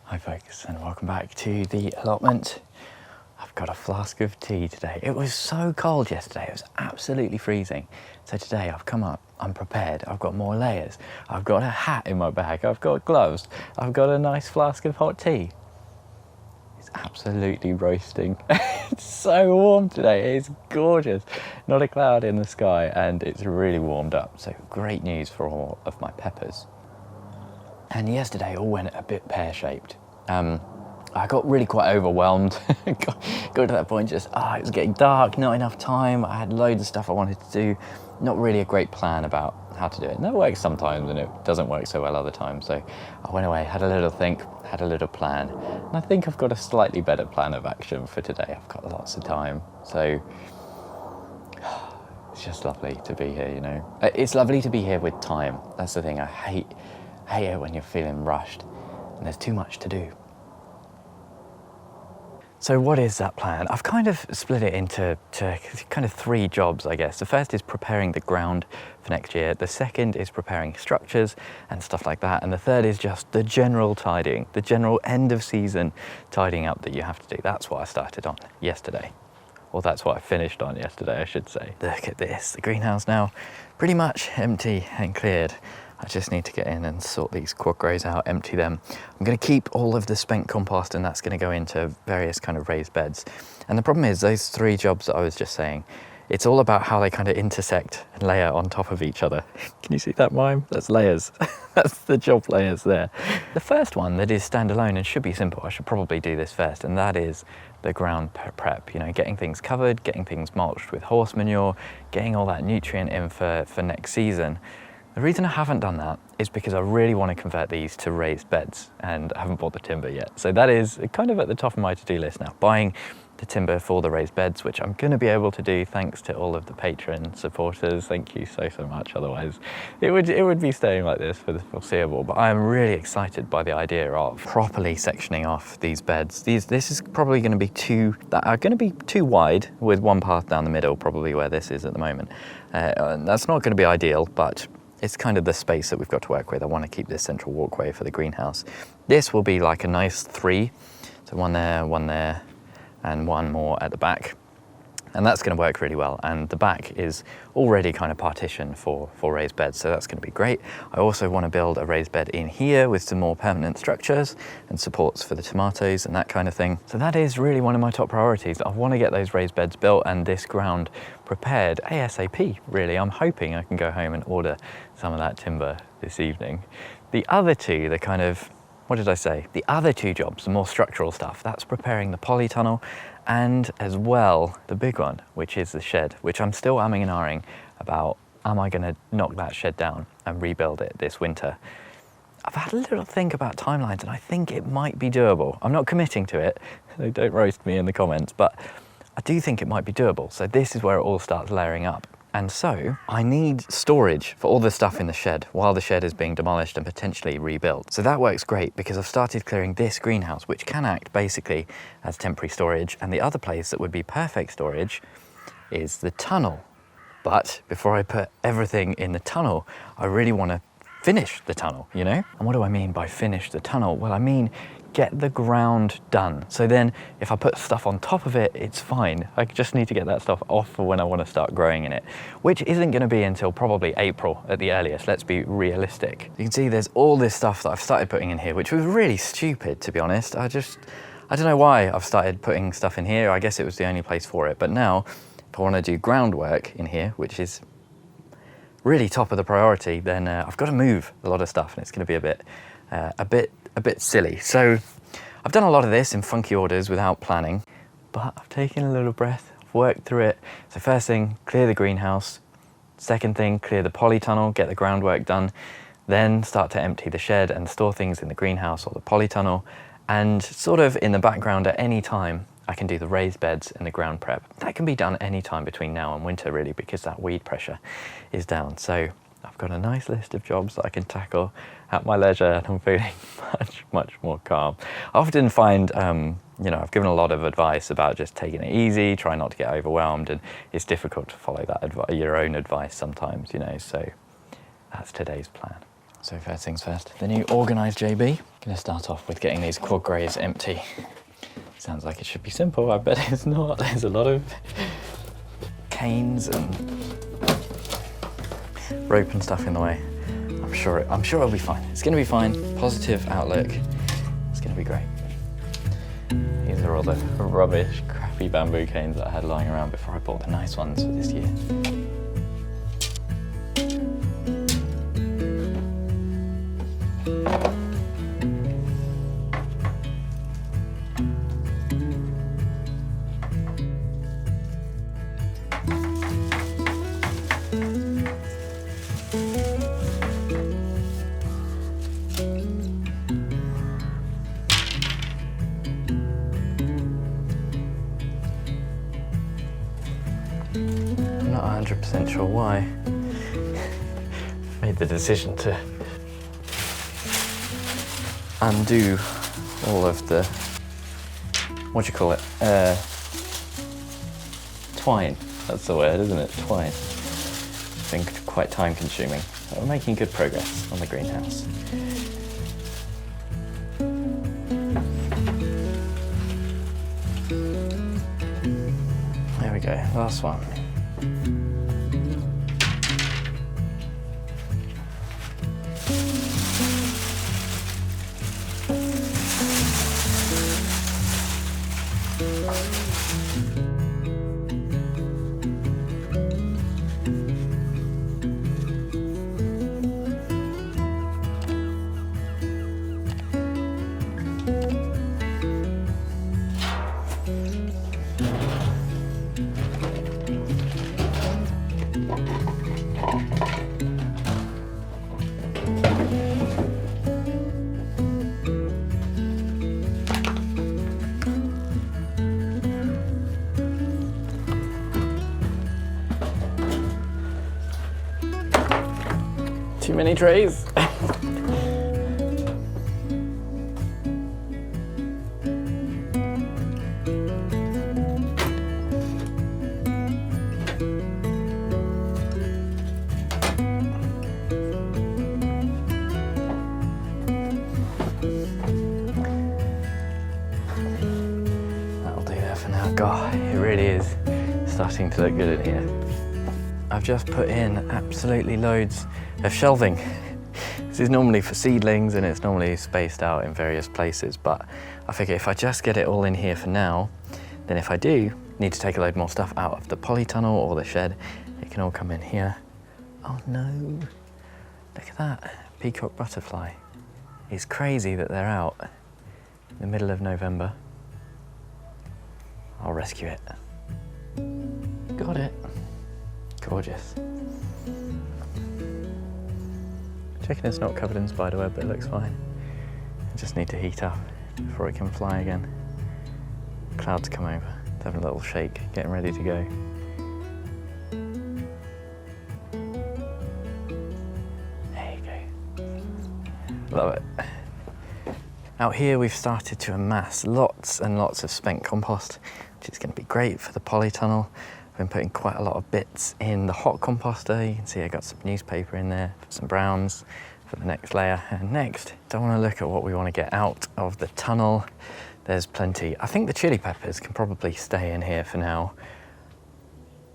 Hi folks, and welcome back to the allotment. I've got a flask of tea today. It was so cold yesterday, it was absolutely freezing. So today I've come up, I'm prepared, I've got more layers, I've got a hat in my bag, I've got gloves, I've got a nice flask of hot tea. It's absolutely roasting. It's so warm today, it's gorgeous. Not a cloud in the sky, and it's really warmed up. So great news for all of my peppers. And yesterday all went a bit pear-shaped. I got really quite overwhelmed. got to that point just, it was getting dark, not enough time. I had loads of stuff I wanted to do. Not really a great plan about how to do it. And that works sometimes and it doesn't work so well other times. So I went away, had a little think, had a little plan. And I think I've got a slightly better plan of action for today. I've got lots of time. So it's just lovely to be here, you know. It's lovely to be here with time. That's the thing. I hate it when you're feeling rushed and there's too much to do. So what is that plan? I've kind of split it into kind of three jobs, I guess. The first is preparing the ground for next year. The second is preparing structures and stuff like that. And the third is just the general tidying, the general end of season tidying up that you have to do. That's what I started on yesterday. Or that's what I finished on yesterday, I should say. Look at this, the greenhouse now pretty much empty and cleared. I just need to get in and sort these quad grows out, empty them. I'm going to keep all of the spent compost and that's going to go into various kind of raised beds. And the problem is those three jobs that I was just saying, it's all about how they kind of intersect and layer on top of each other. Can you see that mime? That's layers. That's the job layers there. The first one that is standalone and should be simple, I should probably do this first, and that is the ground prep, you know, getting things covered, getting things mulched with horse manure, getting all that nutrient in for next season. The reason I haven't done that is because I really want to convert these to raised beds and I haven't bought the timber yet. So that is kind of at the top of my to-do list now, buying the timber for the raised beds, which I'm going to be able to do thanks to all of the Patreon supporters. Thank you so much. Otherwise it would be staying like this for the foreseeable. But I am really excited by the idea of properly sectioning off these beds. This is probably going to be too wide, with one path down the middle, probably where this is at the moment. That's not going to be ideal, but it's kind of the space that we've got to work with. I want to keep this central walkway for the greenhouse. This will be like a nice three. So one there, and one more at the back. And that's going to work really well. And the back is already kind of partitioned for raised beds, so that's going to be great. I also want to build a raised bed in here with some more permanent structures and supports for the tomatoes and that kind of thing. So that is really one of my top priorities. I want to get those raised beds built and this ground prepared ASAP, really. I'm hoping I can go home and order some of that timber this evening. The other two, the kind of, what did I say? The other two jobs, the more structural stuff, that's preparing the polytunnel and as well the big one, which is the shed, which I'm still umming and ahhing about, am I going to knock that shed down and rebuild it this winter? I've had a little think about timelines and I think it might be doable. I'm not committing to it, so don't roast me in the comments, but I do think it might be doable. So this is where it all starts layering up. And so I need storage for all the stuff in the shed while the shed is being demolished and potentially rebuilt. So that works great because I've started clearing this greenhouse, which can act basically as temporary storage. And the other place that would be perfect storage is the tunnel. But before I put everything in the tunnel, I really want to finish the tunnel, you know? And what do I mean by finish the tunnel? Well, I mean get the ground done. So then if I put stuff on top of it, it's fine. I just need to get that stuff off for when I want to start growing in it, which isn't going to be until probably April at the earliest. Let's be realistic. You can see there's all this stuff that I've started putting in here, which was really stupid, to be honest. I don't know why I've started putting stuff in here. I guess it was the only place for it. But now if I want to do groundwork in here, which is really top of the priority, then I've got to move a lot of stuff and it's going to be a bit silly. So I've done a lot of this in funky orders without planning, but I've taken a little breath, I've worked through it. So first thing, clear the greenhouse. Second thing, clear the polytunnel, get the groundwork done. Then start to empty the shed and store things in the greenhouse or the polytunnel. And sort of in the background at any time, I can do the raised beds and the ground prep. That can be done any time between now and winter really, because that weed pressure is down. So I've got a nice list of jobs that I can tackle at my leisure and I'm feeling much more calm. I often find, you know, I've given a lot of advice about just taking it easy, try not to get overwhelmed, and it's difficult to follow that your own advice sometimes, you know, so that's today's plan. So first things first, the new organised JB. Gonna start off with getting these quad greys empty. Sounds like it should be simple, I bet it's not. There's a lot of canes and rope and stuff in the way. I'm sure it'll be fine. It's gonna be fine. Positive outlook. It's gonna be great. These are all the rubbish, crappy bamboo canes that I had lying around before I bought the nice ones for this year. I'm not 100% sure why I made the decision to undo all of the, what do you call it, twine, that's the word, isn't it, twine. It's been quite time consuming, but we're making good progress on the greenhouse. There we go, last one. Too many trays. That'll do that for now. God, it really is starting to look good in here. I've just put in absolutely loads of shelving. This is normally for seedlings and it's normally spaced out in various places, but I figure if I just get it all in here for now, then if I do need to take a load more stuff out of the polytunnel or the shed, it can all come in here. Oh no, look at that, peacock butterfly. It's crazy that they're out in the middle of November. I'll rescue it. Got it. Gorgeous. Checking it's not covered in spiderweb, but it looks fine. I just need to heat up before it can fly again. Clouds come over, it's having a little shake, getting ready to go. There you go. Love it. Out here we've started to amass lots and lots of spent compost, which is going to be great for the polytunnel. I've been putting quite a lot of bits in the hot composter. You can see I got some newspaper in there, some browns for the next layer. And next, I want to look at what we want to get out of the tunnel. There's plenty. I think the chili peppers can probably stay in here for now,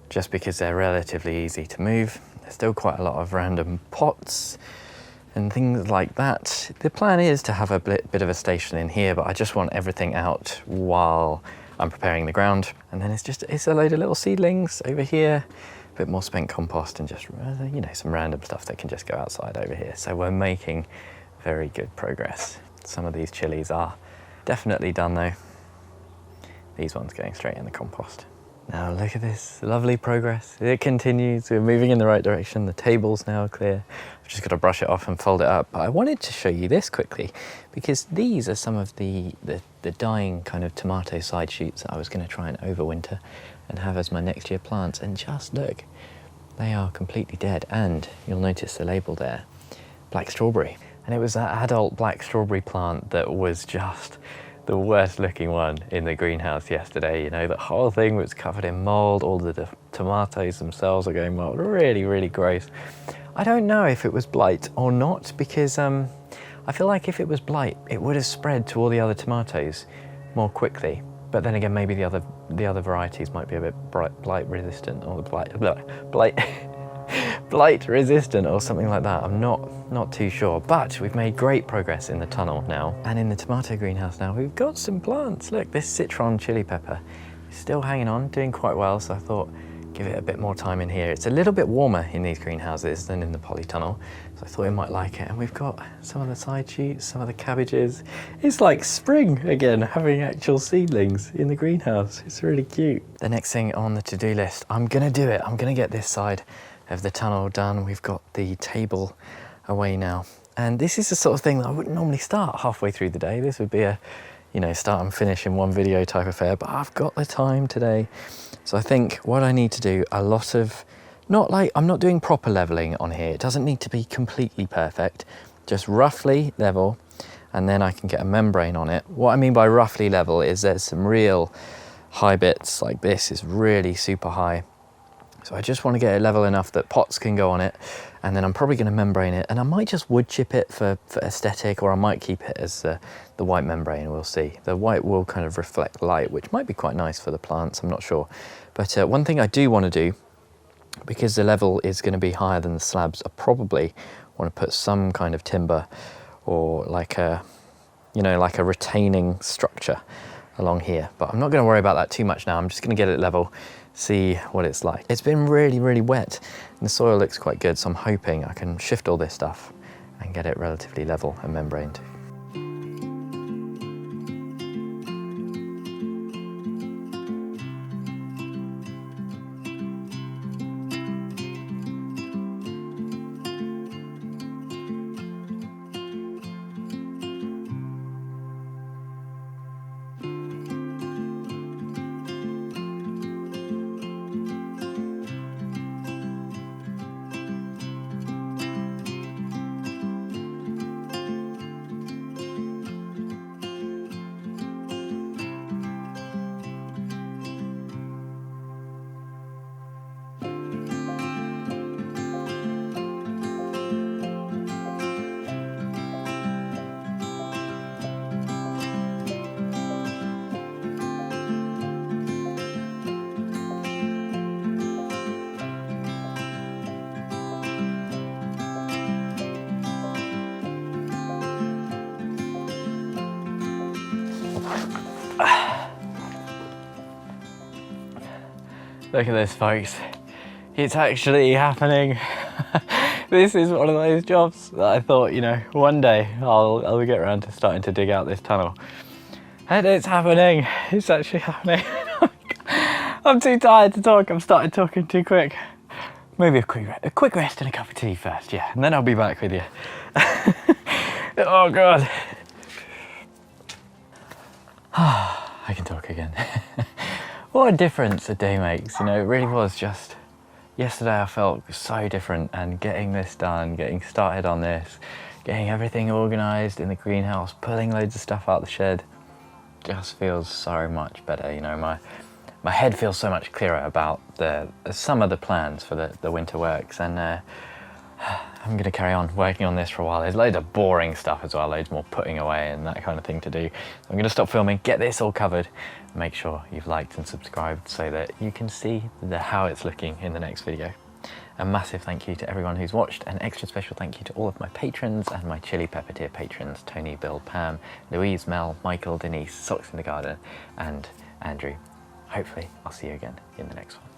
just because they're relatively easy to move. There's still quite a lot of random pots and things like that. The plan is to have a bit of a station in here, but I just want everything out while I'm preparing the ground. And then it's a load of little seedlings over here, a bit more spent compost and just, you know, some random stuff that can just go outside over here. So we're making very good progress. Some of these chilies are definitely done though. These ones going straight in the compost. Now look at this, lovely progress. It continues, we're moving in the right direction. The table's now clear. I've just got to brush it off and fold it up. But I wanted to show you this quickly because these are some of the dying kind of tomato side shoots that I was going to try and overwinter and have as my next year plants. And just look, they are completely dead. And you'll notice the label there, black strawberry. And it was that adult black strawberry plant that was just the worst looking one in the greenhouse yesterday. You know, the whole thing was covered in mold, all the tomatoes themselves are going mold, really, really gross. I don't know if it was blight or not, because I feel like if it was blight, it would have spread to all the other tomatoes more quickly. But then again, maybe the other varieties might be a bit blight resistant, or blight resistant or something like that. I'm not too sure, but we've made great progress in the tunnel now, and in the tomato greenhouse now we've got some plants. Look, this citron chili pepper is still hanging on, doing quite well, so I thought give it a bit more time in here. It's a little bit warmer in these greenhouses than in the polytunnel, so I thought it might like it. And we've got some of the side shoots, some of the cabbages. It's like spring again, having actual seedlings in the greenhouse. It's really cute. The next thing on the to-do list, I'm gonna do it. I'm gonna get this side of the tunnel done. We've got the table away now. And this is the sort of thing that I wouldn't normally start halfway through the day. This would be a, you know, start and finish in one video type affair, but I've got the time today. So I think what I need to do, a lot of, I'm not doing proper leveling on here. It doesn't need to be completely perfect, just roughly level, and then I can get a membrane on it. What I mean by roughly level is there's some real high bits, like this is really super high. So I just want to get it level enough that pots can go on it, and then I'm probably going to membrane it, and I might just wood chip it for aesthetic, or I might keep it as the white membrane. We'll see. The white will kind of reflect light, which might be quite nice for the plants, I'm not sure. But one thing I do want to do, because the level is going to be higher than the slabs, I probably want to put some kind of timber or like a, you know, like a retaining structure along here. But I'm not going to worry about that too much now. I'm just going to get it level, see what it's like. It's been really, really wet and the soil looks quite good, so I'm hoping I can shift all this stuff and get it relatively level and membraned. Look at this, folks. It's actually happening. This is one of those jobs that I thought, you know, one day I'll get around to starting to dig out this tunnel. And it's happening. It's actually happening. I'm too tired to talk. I've started talking too quick. Maybe a quick rest and a cup of tea first, yeah. And then I'll be back with you. Oh, God. I can talk again. What a difference a day makes, you know, it really was just, yesterday I felt so different, and getting this done, getting started on this, getting everything organised in the greenhouse, pulling loads of stuff out the shed, just feels so much better, you know, my head feels so much clearer about some of the plans for the winter works, and I'm going to carry on working on this for a while. There's loads of boring stuff as well, loads more putting away and that kind of thing to do. So I'm going to stop filming, get this all covered, and make sure you've liked and subscribed so that you can see how it's looking in the next video. A massive thank you to everyone who's watched, an extra special thank you to all of my patrons and my chili pepper tier patrons, Tony, Bill, Pam, Louise, Mel, Michael, Denise, Socks in the Garden, and Andrew. Hopefully I'll see you again in the next one.